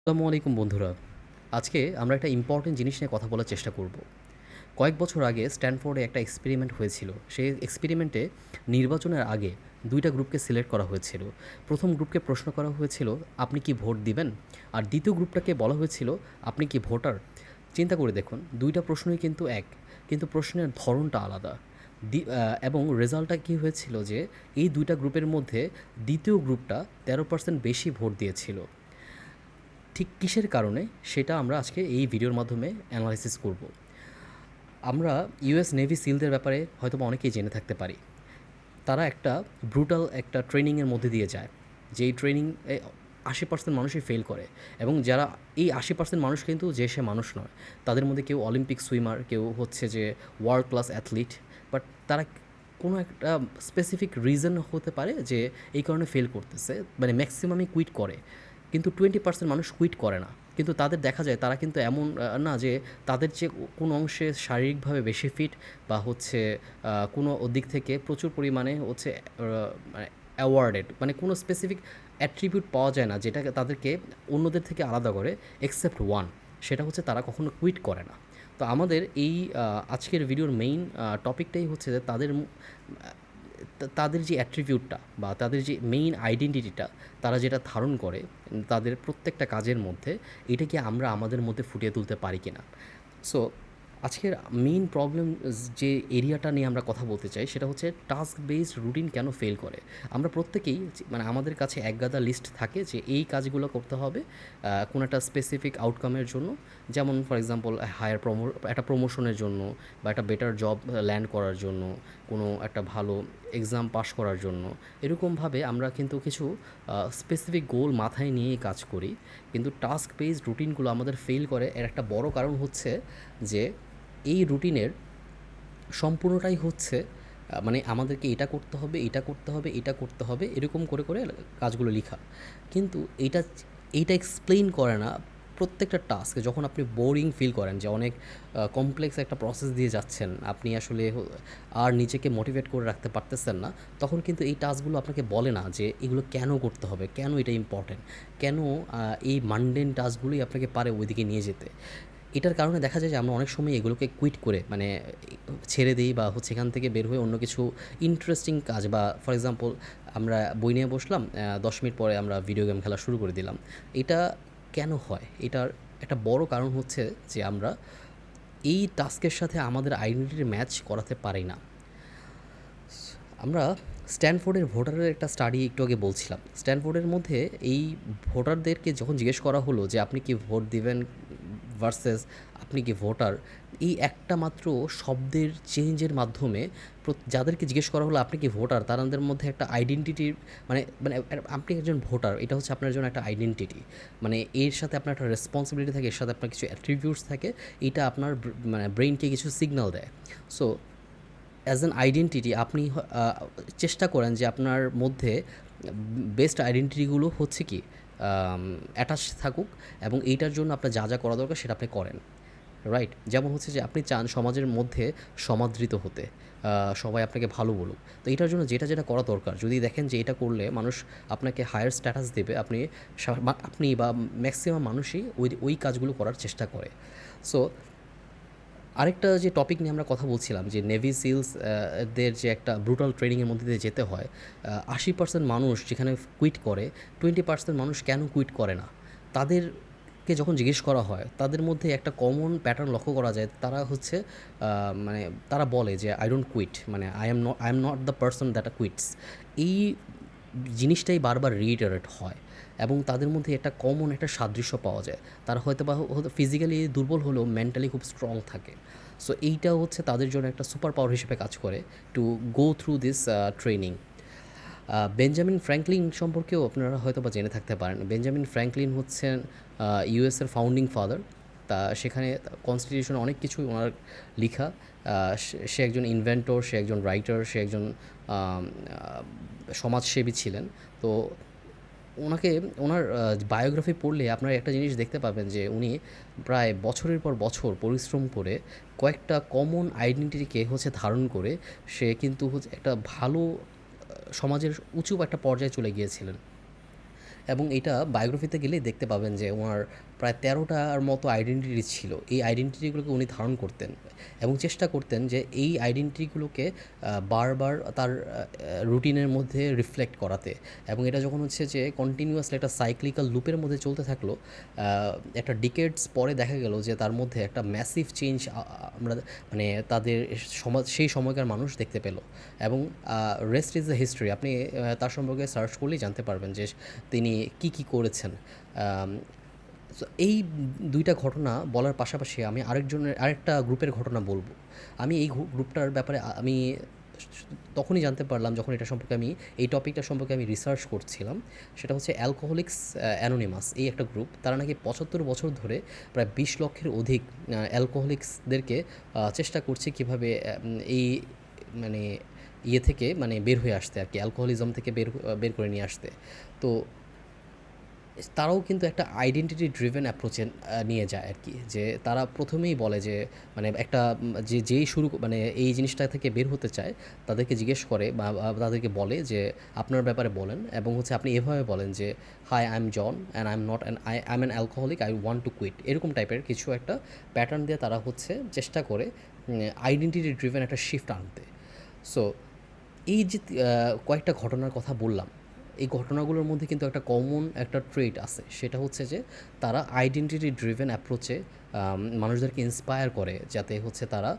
আসসালামু আলাইকুম বন্ধুরা। আজকে আমরা একটা ইম্পর্টেন্ট জিনিস নিয়ে কথা বলার চেষ্টা করব। কয়েক বছর আগে স্ট্যানফোর্ডে একটা এক্সপেরিমেন্ট হয়েছিল। সেই এক্সপেরিমেন্টে নির্বাচনের আগে ২ টা গ্রুপকে সিলেক্ট করা হয়েছিল। ১ম গ্রুপকে প্রশ্ন করা হয়েছিল, "আপনি কি ভোট দিবেন?" আর ২য় গ্রুপটাকে বলা হয়েছিল, "আপনি কি ভোটার?" চিন্তা করে দেখুন, ২ টা প্রশ্নই কিন্তু এক, কিন্তু প্রশ্নের ধরনটা আলাদা। এবং রেজাল্টটা কী হয়েছিল যে এই ২ টা গ্রুপের মধ্যে ২য় গ্রুপটা ১৩% বেশি ভোট দিয়েছিল। ঠিক কিসের কারণে সেটা আমরা আজকে এই ভিডিওর মাধ্যমে অ্যানালাইসিস করব। আমরা ইউএস নেভি সিলদের ব্যাপারে হয়তোবা অনেকেই জেনে থাকতে পারি। তারা একটা ব্রুটাল একটা ট্রেনিংয়ের মধ্যে দিয়ে যায়, যেই ট্রেনিং ৮০% মানুষই ফেল করে। এবং যারা এই ৮০% মানুষ কিন্তু যে সে মানুষ নয়। তাদের মধ্যে কেউ অলিম্পিক সুইমার, কেউ হচ্ছে যে ওয়ার্ল্ড ক্লাস অ্যাথলিট। বাট তারা কোনো একটা স্পেসিফিক রিজন হতে পারে যে এই কারণে ফেল করতেছে, মানে ম্যাক্সিমামই কুইট করে। কিন্তু 20% মানুষ কুইট করে না। কিন্তু তাদের দেখা যায় তারা কিন্তু এমন না যে তাদের যে কোনো অংশে শারীরিকভাবে বেশি ফিট বা হচ্ছে কোনো দিক থেকে প্রচুর পরিমাণে হচ্ছে মানে অ্যাওয়ার্ডেড, মানে কোনো স্পেসিফিক অ্যাট্রিবিউট পাওয়া যায় না যেটাকে তাদেরকে অন্যদের থেকে আলাদা করে, এক্সেপ্ট ওয়ান। সেটা হচ্ছে তারা কখনো কুইট করে না। তো আমাদের এই আজকের ভিডিওর মেইন টপিকটাই হচ্ছে যে তাদের যে অ্যাট্রিবিউটটা বা তাদের যে মেইন আইডেন্টিটিটা তারা যেটা ধারণ করে তাদের প্রত্যেকটা কাজের মধ্যে, এটাকে আমরা আমাদের মধ্যে ফুটিয়ে তুলতে পারি কিনা। সো আজকের মেইন প্রবলেম যে এরিয়াটা নিয়ে আমরা কথা বলতে চাই সেটা হচ্ছে টাস্ক বেসড রুটিন কেন ফেল করে। আমরা প্রত্যেকেই মানে আমাদের কাছে একগাদা লিস্ট থাকে যে এই কাজগুলো করতে হবে কোনো একটা স্পেসিফিক আউটকামের জন্য। যেমন ফর এক্সাম্পল একটা প্রমোশনের জন্য বা একটা বেটার জব ল্যান্ড করার জন্য, কোনো একটা ভালো এক্সাম পাস করার জন্য। এরকমভাবে আমরা কিন্তু কিছু স্পেসিফিক গোল মাথায় নিয়েই কাজ করি। কিন্তু টাস্ক বেসড রুটিনগুলো আমাদের ফেল করে, এর একটা বড় কারণ হচ্ছে যে এই রুটিনের সম্পূর্ণটাই হচ্ছে মানে আমাদেরকে এটা করতে হবে, এটা করতে হবে, এটা করতে হবে, এরকম করে করে কাজগুলো লিখা। কিন্তু এইটা এক্সপ্লেইন করে না প্রত্যেকটা টাস্ক। যখন আপনি বোরিং ফিল করেন যে অনেক কমপ্লেক্স একটা প্রসেস দিয়ে যাচ্ছেন, আপনি আসলে আর নিজেকে মোটিভেট করে রাখতে পারতেছেন না, তখন কিন্তু এই টাস্কগুলো আপনাকে বলে না যে এগুলো কেন করতে হবে, কেন এটা ইম্পর্ট্যান্ট, কেন এই মানডেন টাস্কগুলোই আপনাকে পারে ওইদিকে নিয়ে যেতে। এটার কারণে দেখা যায় যে আমরা অনেক সময় এগুলোকে কুইট করে মানে ছেড়ে দিই বা হচ্ছে এখান থেকে বের হয়ে অন্য কিছু ইন্টারেস্টিং কাজ, বা ফর এক্সাম্পল আমরা বই নিয়ে বসলাম, 10 মিনিট পরে আমরা ভিডিও গেম খেলা শুরু করে দিলাম। এটা কেন হয়? এটার একটা বড় কারণ হচ্ছে যে আমরা এই টাস্কের সাথে আমাদের আইডেন্টিটি ম্যাচ করাতে পারি না। আমরা স্ট্যানফোর্ডের ভোটারের একটা স্টাডি একটু আগে বলছিলাম। স্ট্যানফোর্ডের মধ্যে এই ভোটারদেরকে যখন জিজ্ঞেস করা হলো যে আপনি কি ভোট দিবেন ভার্সেস আপনি কি ভোটার, এই একটা মাত্র শব্দের চেঞ্জের মাধ্যমে যাদেরকে জিজ্ঞেস করা হলো আপনি কি ভোটার, তাদের মধ্যে একটা আইডেন্টিটির মানে মানে আপনি একজন ভোটার, এটা হচ্ছে আপনার জন্য একটা আইডেন্টিটি। মানে এর সাথে আপনার একটা রেসপন্সিবিলিটি থাকে, এর সাথে আপনার কিছু অ্যাট্রিবিউটস থাকে। এটা আপনার মানে ব্রেইনকে কিছু সিগন্যাল দেয়। সো অ্যাজ অ্যান আইডেন্টিটি আপনি চেষ্টা করেন যে আপনার মধ্যে বেস্ট আইডেন্টিটিগুলো হচ্ছে কি অ্যাটাচ থাকুক, এবং এইটার জন্য আপনার যা যা করা দরকার সেটা আপনি করেন। রাইট? যেমন হচ্ছে যে আপনি চান সমাজের মধ্যে সমাদৃত হতে, সবাই আপনাকে ভালো বলুক। তো এটার জন্য যেটা যেটা করা দরকার, যদি দেখেন যে এটা করলে মানুষ আপনাকে হায়ার স্ট্যাটাস দেবে, আপনি বা ম্যাক্সিমাম মানুষই ওই কাজগুলো করার চেষ্টা করে। সো আরেকটা যে টপিক নিয়ে আমরা কথা বলছিলাম যে নেভি সিলস দের যে একটা ব্রুটাল ট্রেনিংয়ের মধ্যে দিয়ে যেতে হয়, ৮০% মানুষ যেখানে কুইট করে, 20% মানুষ কেন কুইট করে না? তাদেরকে যখন জিজ্ঞেস করা হয় তাদের মধ্যে একটা কমন প্যাটার্ন লক্ষ্য করা যায়। তারা হচ্ছে মানে তারা বলে যে আই ডোন্ট কুইট, মানে I am not the person that quits. এই জিনিসটাই বারবার রিইটারেট হয় এবং তাদের মধ্যে একটা কমন একটা সাদৃশ্য পাওয়া যায়। তারা হয়তো ফিজিক্যালি দুর্বল হলেও মেন্টালি খুব স্ট্রং থাকে। সো এইটাও হচ্ছে তাদের জন্য একটা সুপার পাওয়ার হিসেবে কাজ করে to go through this training. Benjamin Franklin সম্পর্কেও আপনারা হয়তো বা জেনে থাকতে পারেন। বেঞ্জামিন ফ্র্যাঙ্কলিন হচ্ছেন ইউএসের ফাউন্ডিং ফাদার। তা সেখানে কনস্টিটিউশনে অনেক কিছু ওনার লিখা। সে একজন ইনভেন্টর, সে একজন রাইটার, সে একজন সমাজসেবী ছিলেন। তো ওনার বায়োগ্রাফি পড়লে আপনারা একটা জিনিস দেখতে পাবেন যে উনি প্রায় বছরের পর বছর পরিশ্রম করে কয়েকটা কমন আইডেন্টিটিকে হচ্ছে ধারণ করে সে কিন্তু হচ্ছে একটা ভালো সমাজের উঁচু একটা পর্যায়ে চলে গিয়েছিলেন। এবং এটা বায়োগ্রাফিতে গেলেই দেখতে পাবেন যে ওনার প্রায় ১৩টার মতো আইডেন্টিটি ছিল। এই আইডেন্টিটিগুলোকে উনি ধারণ করতেন এবং চেষ্টা করতেন যে এই আইডেন্টিটিগুলোকে বারবার তার রুটিনের মধ্যে রিফ্লেক্ট করাতে। এবং এটা যখন হচ্ছে যে কন্টিনিউয়াসলি একটা সাইক্লিক্যাল লুপের মধ্যে চলতে থাকলো, একটা ডিকেডস পরে দেখা গেল যে তার মধ্যে একটা ম্যাসিভ চেঞ্জ আমরা মানে তাদের সমাজ সেই সময়কার মানুষ দেখতে পেল। এবং রেস্ট ইজ দ্য হিস্ট্রি, আপনি তার সম্পর্কে সার্চ করলেই জানতে পারবেন যে তিনি কী করেছেন। সো এই ২টা ঘটনা বলার পাশাপাশি আমি আরেকটা গ্রুপের ঘটনা বলবো। আমি এই গ্রুপটার ব্যাপারে আমি তখনই জানতে পারলাম যখন এই টপিকটা সম্পর্কে আমি রিসার্চ করছিলাম। সেটা হচ্ছে অ্যালকোহলিক্স অ্যানোনিমাস, এই একটা গ্রুপ। তারা নাকি ৭৫ বছর ধরে প্রায় ২০ লক্ষের অধিক অ্যালকোহলিক্সদেরকে চেষ্টা করছে কীভাবে এই মানে থেকে বের হয়ে আসতে আর কি, অ্যালকোহলিজম থেকে বের করে নিয়ে আসতে। তো তারাও কিন্তু একটা আইডেন্টিটি ড্রিভেন অ্যাপ্রোচে নিয়ে যায় আর কি, যে তারা প্রথমেই বলে যে একটা যেই শুরু এই জিনিসটা থেকে বের হতে চায় তাদেরকে জিজ্ঞেস করে বা তাদেরকে বলে যে আপনার ব্যাপারে বলেন, এবং হচ্ছে আপনি এভাবে বলেন যে hi I am John and I am not I am an alcoholic, I want to quit, এরকম টাইপের কিছু একটা প্যাটার্ন দিয়ে তারা হচ্ছে চেষ্টা করে আইডেন্টিটি ড্রিভেন একটা শিফট আনতে। সো এই যে কয়েকটা ঘটনার কথা বললাম, এই ঘটনাগুলোর মধ্যে কিন্তু একটা কমন একটা ট্রেট আছে, সেটা হচ্ছে যে তারা আইডেন্টিটি ড্রিভেন অ্যাপ্রোচে মানুষদেরকে ইন্সপায়ার করে, যাতে হচ্ছে তারা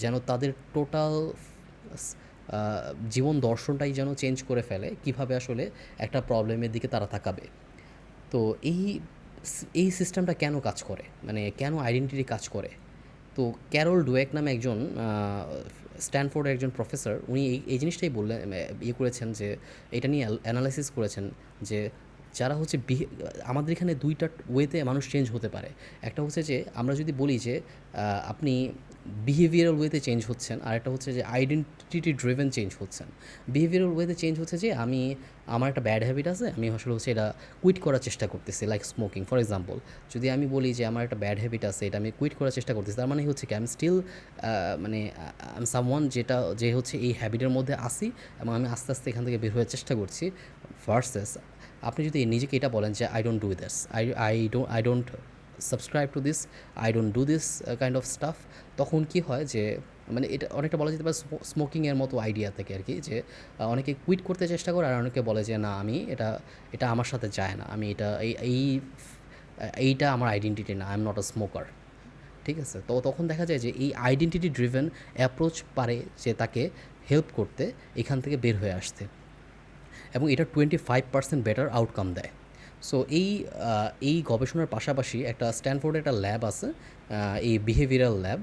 যেন তাদের টোটাল জীবন দর্শনটাই যেন চেঞ্জ করে ফেলে, কিভাবে আসলে একটা প্রবলেমের দিকে তারা তাকাবে। তো এই সিস্টেমটা কেন কাজ করে, কেন আইডেন্টিটি কাজ করে? তো ক্যারল ডুয়েক নামে একজন স্ট্যানফোর্ডের একজন প্রফেসর, উনি এই জিনিসটাই বললেন, করেছেন যে এটা নিয়ে অ্যানালাইসিস করেছেন যে যারা হচ্ছে আমাদের এখানে ২টা ওয়েতে মানুষ চেঞ্জ হতে পারে। একটা হচ্ছে যে আমরা যদি বলি যে আপনি বিহেভিয়ারাল ওয়েতে চেঞ্জ হচ্ছেন, আর একটা হচ্ছে যে আইডেন্টিটি ড্রিভেন চেঞ্জ হচ্ছেন। বিহেভিয়ারাল ওয়েতে চেঞ্জ হচ্ছে যে আমার একটা ব্যাড হ্যাবিট আছে, আমি আসলে হচ্ছে এটা কুইট করার চেষ্টা করতেছি, লাইক স্মোকিং ফর এক্সাম্পল। যদি আমি বলি যে আমার একটা ব্যাড হ্যাবিট আছে, এটা আমি কুইট করার চেষ্টা করতেছি, তার মানে হচ্ছে কি আমি স্টিল আই এম সামওয়ান যে হচ্ছে এই হ্যাবিটের মধ্যে আসি, এবং আমি আস্তে আস্তে এখান থেকে বের হওয়ার চেষ্টা করছি। ভার্সেস আপনি যদি নিজেকে এটা বলেন যে I don't do this, I don't subscribe to this, I don't do this kind of staff, তখন কি হয় যে এটা অনেকটা বলা যেতে পারে স্মোকিংয়ের মতো আইডিয়া থেকে আর কি, যে অনেকে কুইট করতে চেষ্টা করে, আর অনেকে বলে যে না, আমি এটা আমার সাথে যায় না, আমি এইটা আমার আইডেন্টিটি না, I am not a smoker. ঠিক আছে? তো তখন দেখা যায় যে এই আইডেন্টিটি ড্রিভেন অ্যাপ্রোচ পারে যে তাকে হেল্প করতে এখান থেকে বের হয়ে আসতে, এবং এটা 25% বেটার আউটকাম দেয়। সো এই গবেষণার পাশাপাশি একটা স্ট্যানফোর্ডে একটা ল্যাব আছে, এই বিহেভিয়ারাল ল্যাব।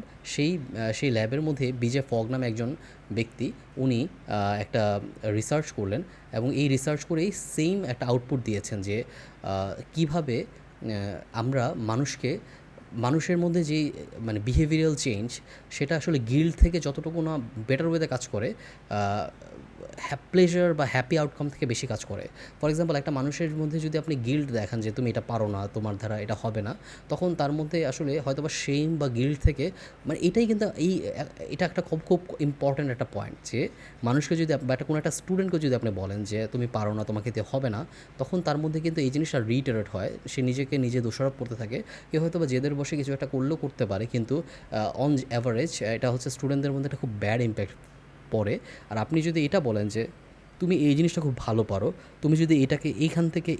সেই ল্যাবের মধ্যে বিজে ফগ নামে একজন ব্যক্তি, উনি একটা রিসার্চ করলেন, এবং এই রিসার্চ করেই সেম একটা আউটপুট দিয়েছেন যে কীভাবে আমরা মানুষের মধ্যে যেই বিহেভিয়ারাল চেঞ্জ, সেটা আসলে গিল্ড থেকে যতটুকু না বেটার ওয়েতে কাজ করে, প্লেজার বা হ্যাপি আউটকাম থেকে বেশি কাজ করে। ফর এক্সাম্পল, একটা মানুষের মধ্যে যদি আপনি গিল্ড দেখান যে তুমি এটা পারো না, তোমার দ্বারা এটা হবে না, তখন তার মধ্যে আসলে হয়তো বা শেম বা গিল্ড থেকে এটাই কিন্তু এটা একটা খুব খুব ইম্পর্ট্যান্ট একটা পয়েন্ট, যে মানুষকে যদি বা কোনো একটা স্টুডেন্টকে যদি আপনি বলেন যে তুমি পারো না, তোমাকে দিয়ে হবে না, তখন তার মধ্যে কিন্তু এই জিনিসটা রিটারেট হয়, সে নিজে দোষারোপ করতে থাকে। কেউ হয়তো বা জেদের বসে কিছু একটা করতে পারে, কিন্তু অন অ্যাভারেজ এটা হচ্ছে স্টুডেন্টদের মধ্যে একটা খুব ব্যাড ইম্প্যাক্ট পড়ে। আর আপনি যদি এটা বলেন যে তুমি এই জিনিসটা খুব ভালো পারো, তুমি যদি এটাকে এইখান থেকে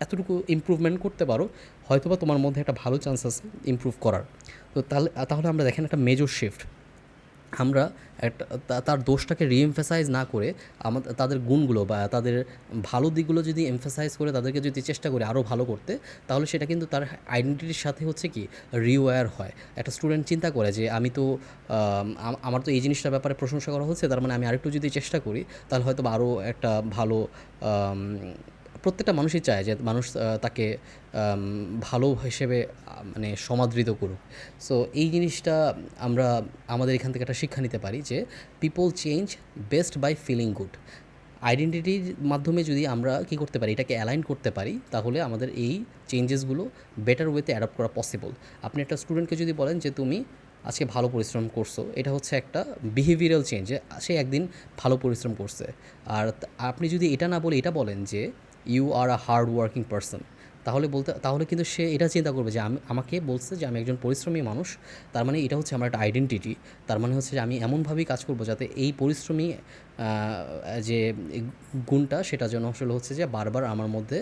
এতটুকু ইমপ্রুভমেন্ট করতে পারো, হয়তোবা তোমার মধ্যে একটা ভালো চান্স আছে ইমপ্রুভ করার। তো তাহলে আমরা দেখেন একটা মেজর শিফট, আমরা তার দোষটাকে রিএমফাসাইজ না করে তাদের গুণগুলো বা তাদের ভালো দিকগুলো যদি এমফাসাইজ করে, তাদেরকে যদি চেষ্টা করি আরও ভালো করতে, তাহলে সেটা কিন্তু তার আইডেন্টিটির সাথে হচ্ছে কি রিওয়্যার হয়। একটা স্টুডেন্ট চিন্তা করে যে আমি তো আমার তো এই জিনিসটার ব্যাপারে প্রশংসা করা হচ্ছে, তার মানে আমি আরেকটু যদি চেষ্টা করি, তাহলে হয়তো আরও একটা ভালো প্রত্যেকটা মানুষই চায় যে মানুষ তাকে ভালো হিসেবে সমাদৃত করুক। সো এই জিনিসটা আমরা আমাদের এখান থেকে একটা শিক্ষা নিতে পারি যে people change best by feeling good. আইডেন্টিটির মাধ্যমে যদি আমরা কী করতে পারি, এটাকে অ্যালাইন করতে পারি, তাহলে আমাদের এই চেঞ্জেসগুলো বেটার ওয়েতে অ্যাডাপ্ট করা পসিবল। আপনি একটা স্টুডেন্টকে যদি বলেন যে তুমি আজকে ভালো পরিশ্রম করছো, এটা হচ্ছে একটা বিহেভিয়ারাল চেঞ্জ, সে একদিন ভালো পরিশ্রম করছে। আর আপনি যদি এটা না বলে এটা বলেন যে you are a hard working person, তাহলে কিন্তু সে এটা চিন্তা করবে যে আমাকে বলছে যে আমি একজন পরিশ্রমী মানুষ, তার মানে এটা হচ্ছে আমার একটা আইডেন্টিটি। তার মানে হচ্ছে যে আমি এমনভাবেই কাজ করব যাতে এই পরিশ্রমী যে গুণটা সেটা যেন আসলে হচ্ছে যে বারবার আমার মধ্যে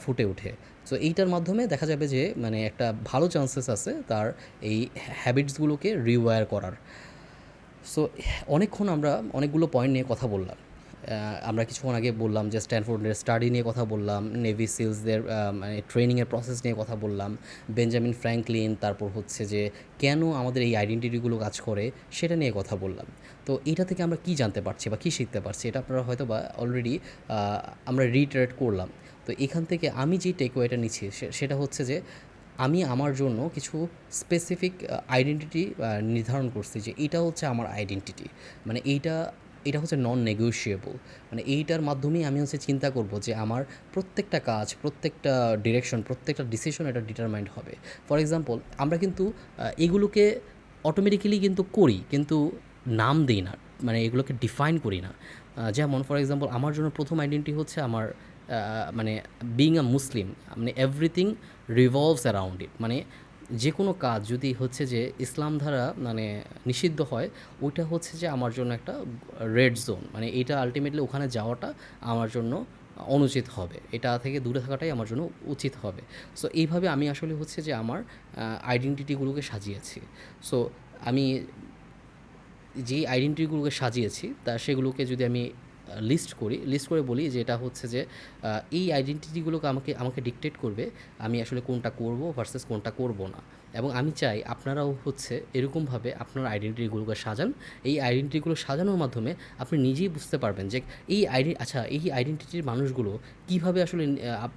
ফুটে ওঠে। সো এইটার মাধ্যমে দেখা যাবে যে মানে একটা ভালো চান্সেস আছে তার এই হ্যাবিটসগুলোকে রিওয়ার করার। সো অনেকক্ষণ আমরা অনেকগুলো পয়েন্ট নিয়ে কথা বললাম। আমরা কিছুক্ষণ আগে বললাম যে স্ট্যানফোর্ডের স্টাডি নিয়ে কথা বললাম, নেভি সিলসদের মানে ট্রেনিংয়ের প্রসেস নিয়ে কথা বললাম, বেঞ্জামিন ফ্র্যাঙ্কলিন, তারপর হচ্ছে যে কেন আমাদের এই আইডেন্টিটিগুলো কাজ করে সেটা নিয়ে কথা বললাম। তো এইটা থেকে আমরা কী জানতে পারছি বা কী শিখতে পারছি এটা আপনারা হয়তো বা অলরেডি আমরা রিটারেট করলাম। তো এখান থেকে আমি যে টেকওয়েটা নিচ্ছি সেটা হচ্ছে যে আমি আমার জন্য কিছু স্পেসিফিক আইডেন্টিটি নির্ধারণ করছি যে এটা হচ্ছে আমার আইডেন্টিটি। মানে এটা হচ্ছে নন নেগোশিয়েবল। মানে এইটার মাধ্যমেই আমি হচ্ছে চিন্তা করব যে আমার প্রত্যেকটা কাজ, প্রত্যেকটা ডিরেকশন, প্রত্যেকটা ডিসিশন এটা ডিটারমাইন্ড হবে। ফর এক্সাম্পল আমরা কিন্তু এগুলোকে অটোমেটিক্যালি কিন্তু করি, কিন্তু নাম দিই না, মানে এগুলোকে ডিফাইন করি না। যেমন ফর এক্সাম্পল আমার জন্য প্রথম আইডেন্টিটি হচ্ছে আমার মানে বিইং আ মুসলিম, মানে এভরিথিং রিভলভস অ্যারাউন্ড ইট। মানে যে কোনো কাজ যদি হচ্ছে যে ইসলাম দ্বারা মানে নিষিদ্ধ হয়, ওইটা হচ্ছে যে আমার জন্য একটা রেড জোন। মানে এইটা আলটিমেটলি ওখানে যাওয়াটা আমার জন্য অনুচিত হবে, এটা থেকে দূরে থাকাটাই আমার জন্য উচিত হবে। সো এইভাবে আমি আসলে হচ্ছে যে আমার আইডেন্টিটিগুলোকে সাজিয়েছি। সো আমি যেই আইডেন্টিটিগুলোকে সাজিয়েছি সেগুলোকে যদি আমি লিস্ট করে বলি যে এটা হচ্ছে যে এই আইডেন্টিটিগুলোকে আমাকে আমাকে ডিকটেট করবে আমি আসলে কোনটা করব ভার্সেস কোনটা করব না। এবং আমি চাই আপনারাও হচ্ছে এরকমভাবে আপনার আইডেন্টিটিগুলোকে সাজান। এই আইডেন্টিটিগুলো সাজানোর মাধ্যমে আপনি নিজেই বুঝতে পারবেন যে এই আইডেন্টিটির মানুষগুলো কীভাবে আসলে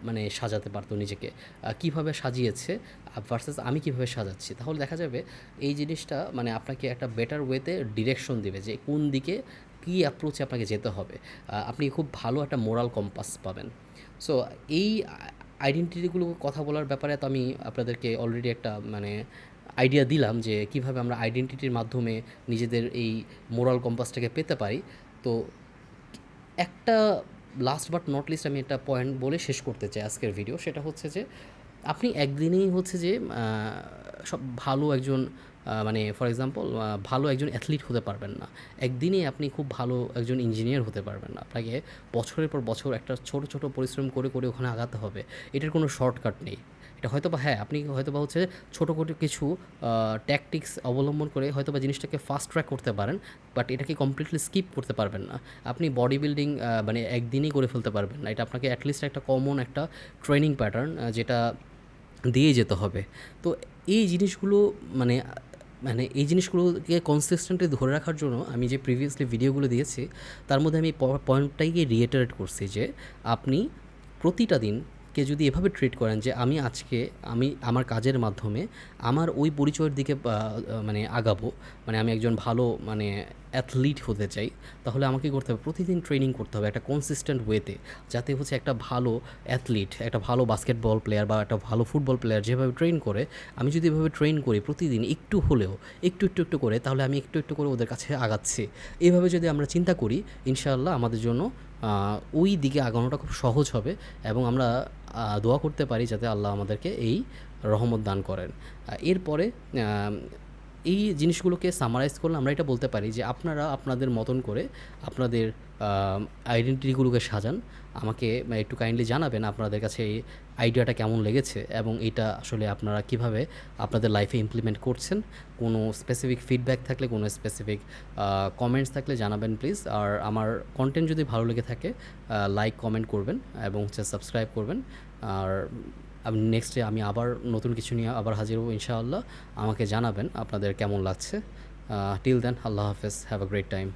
মানে সাজাতে পারতো নিজেকে, কীভাবে সাজিয়েছে ভার্সেস আমি কীভাবে সাজাচ্ছি। তাহলে দেখা যাবে এই জিনিসটা মানে আপনাকে একটা বেটার ওয়েতে ডিরেকশন দেবে যে কোন দিকে কী অ্যাপ্রোচে আপনাকে যেতে হবে। আপনি খুব ভালো একটা মোরাল কম্পাস পাবেন। সো এই আইডেন্টিটিগুলো কথা বলার ব্যাপারে তো আমি আপনাদেরকে অলরেডি একটা মানে আইডিয়া দিলাম যে কীভাবে আমরা আইডেন্টিটির মাধ্যমে নিজেদের এই মোরাল কম্পাসটাকে পেতে পারি। তো একটা লাস্ট বাট নট লিস্ট আমি একটা পয়েন্ট বলে শেষ করতে চাই আজকের ভিডিও। সেটা হচ্ছে যে আপনি একদিনেই হচ্ছে যে সব ভালো একজন মানে ফর এক্সাম্পল ভালো একজন অ্যাথলিট হতে পারবেন না। একদিনেই আপনি খুব ভালো একজন ইঞ্জিনিয়ার হতে পারবেন না। আপনাকে বছরের পর বছর একটা ছোট পরিশ্রম করে ওখানে আগাতে হবে। এটার কোনো শর্টকাট নেই। এটা হয়তোবা হ্যাঁ, আপনি হয়তোবা হচ্ছে ছোটো করে কিছু ট্যাকটিক্স অবলম্বন করে হয়তোবা জিনিসটাকে ফাস্ট ট্র্যাক করতে পারেন, বাট এটাকে কমপ্লিটলি স্কিপ করতে পারবেন না। আপনি বডি বিল্ডিং মানে একদিনেই করে ফেলতে পারবেন না। এটা আপনাকে অ্যাটলিস্ট একটা কমন একটা ট্রেনিং প্যাটার্ন যেটা দিয়ে যেতে হবে। তো এই জিনিসগুলো মানে মানে এই জিনিসগুলোকে কনসিস্টেন্টলি ধরে রাখার জন্য আমি যে প্রিভিয়াসলি ভিডিওগুলো দিয়েছি তার মধ্যে আমি পয়েন্টটাকে রিইটারেট করছি যে আপনি প্রতিটা দিনকে যদি এভাবে ট্রিট করেন যে আমি আমার কাজের মাধ্যমে আমার ওই পরিচয়ের দিকে মানে আগাবো, মানে আমি একজন ভালো মানে অ্যাথলিট হতে চাই, তাহলে আমাকে করতে হবে প্রতিদিন ট্রেনিং করতে হবে একটা কনসিস্টেন্ট ওয়েতে, যাতে হচ্ছে একটা ভালো অ্যাথলিট, একটা ভালো বাস্কেটবল প্লেয়ার বা একটা ভালো ফুটবল প্লেয়ার যেভাবে ট্রেন করে, আমি যদি এভাবে ট্রেন করি প্রতিদিন একটু হলেও একটু করে, তাহলে আমি একটু করে ওদের কাছে আগাচ্ছি। এভাবে যদি আমরা চিন্তা করি, ইনশাআল্লাহ আমাদের জন্য ওই দিকে আগানোটা খুব সহজ হবে। এবং আমরা দোয়া করতে পারি যাতে আল্লাহ আমাদেরকে এই রহমত দান করেন। এরপরে এই জিনিসগুলোকে সামারাইজ করলে আমরা এটা বলতে পারি যে আপনারা আপনাদের মতন করে আপনাদের আইডেন্টিটিগুলোকে সাজান। আমাকে একটু কাইন্ডলি জানাবেন আপনাদের কাছে এই আইডিয়াটা কেমন লেগেছে এবং এটা আসলে আপনারা কিভাবে আপনাদের লাইফে ইমপ্লিমেন্ট করছেন। কোনো স্পেসিফিক ফিডব্যাক থাকলে, কোনো স্পেসিফিক কমেন্টস থাকলে জানাবেন প্লিজ। আর আমার কন্টেন্ট যদি ভালো লেগে থাকে লাইক কমেন্ট করবেন এবং হচ্ছে সাবস্ক্রাইব করবেন। আর নেক্সটে আমি আবার নতুন কিছু নিয়ে আবার হাজির হব ইনশাআল্লাহ। আমাকে জানাবেন আপনাদের কেমন লাগছে। টিল দেন, আল্লাহ হাফেজ, হ্যাভ আ গ্রেট টাইম।